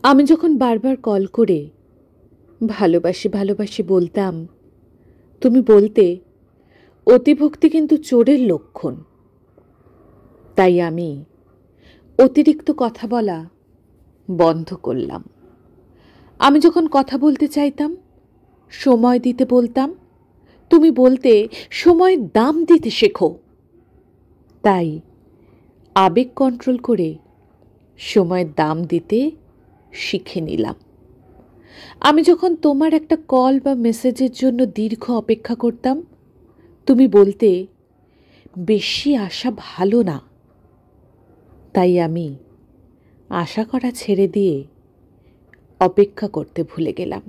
আমি যখন বারবার কল করে ভালোবাসি ভালোবাসি বলতাম, তুমি বলতে অতিভক্তি কিন্তু চোরের লক্ষণ। তাই আমি অতিরিক্ত কথা বলা বন্ধ করলাম। আমি যখন কথা বলতে চাইতাম, সময় দিতে বলতাম, তুমি বলতে সময়ের দাম দিতে শেখো। তাই আবেগ কন্ট্রোল করে সময়ের দাম দিতে শিখে নিলাম। আমি যখন তোমার একটা কল বা মেসেজের জন্য দীর্ঘ অপেক্ষা করতাম, তুমি বলতে বেশি আশা ভালো না। তাই আমি আশা করা ছেড়ে দিয়ে অপেক্ষা করতে ভুলে গেলাম।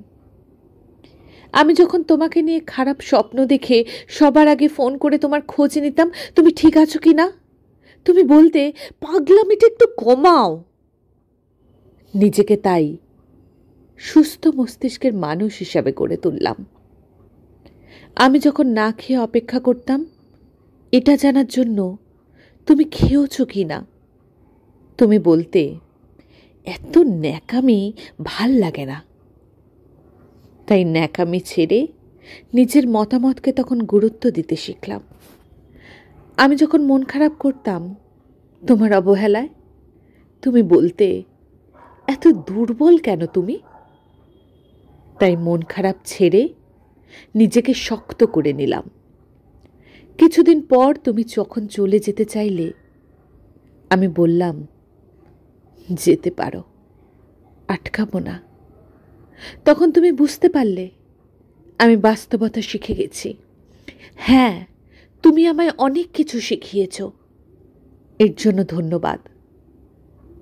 আমি যখন তোমাকে নিয়ে খারাপ স্বপ্ন দেখে সবার আগে ফোন করে তোমার খোঁজ নিতাম, তুমি ঠিক আছো কি না, তুমি বলতে পাগলামিটা একটু কমাও। নিজেকে তাই সুস্থ মস্তিষ্কের মানুষ হিসাবে গড়ে তুললাম। আমি যখন না খেয়ে অপেক্ষা করতাম এটা জানার জন্য তুমি খেয়েছো কি না, তুমি বলতে এত ন্যাকামি ভাল লাগে না। তাই ন্যাকামি ছেড়ে নিজের মতামতকে তখন গুরুত্ব দিতে শিখলাম। আমি যখন মন খারাপ করতাম তোমার অবহেলায়, তুমি বলতে এত দুর্বল কেন তুমি। তাই মন খারাপ ছেড়ে নিজেকে শক্ত করে নিলাম। কিছুদিন পর তুমি যখন চলে যেতে চাইলে, আমি বললাম যেতে পারো, আটকাবো না। তখন তুমি বুঝতে পারলে আমি বাস্তবতা শিখে গেছি। হ্যাঁ, তুমি আমায় অনেক কিছু শিখিয়েছ, এর জন্য ধন্যবাদ।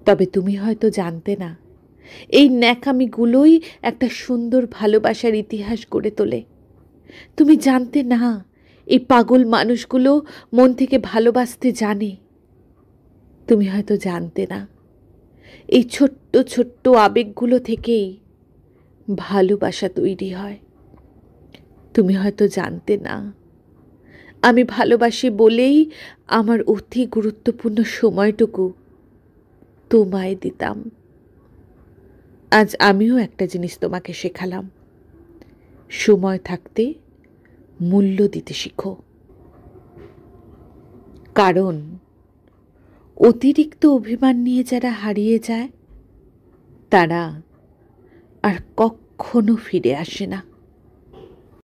তবে তুমি হয়তো জানতে না, এই ন্যাকামিগুলোই একটা সুন্দর ভালোবাসার ইতিহাস গড়ে তোলে। তুমি জানতে না, এই পাগল মানুষগুলো মন থেকে ভালোবাসতে জানে। তুমি হয়তো জানতে না, এই ছোট্ট ছোট্ট আবেগগুলো থেকেই ভালোবাসা তৈরি হয়। তুমি হয়তো জানতে না, আমি ভালোবাসি বলেই আমার অতি গুরুত্বপূর্ণ সময়টুকু তোমায় দিতাম। আজ আমিও একটা জিনিস তোমাকে শেখালাম, সময় থাকতে মূল্য দিতে শিখো। কারণ অতিরিক্ত অভিমান নিয়ে যারা হারিয়ে যায় তারা আর কখনো ফিরে আসে না।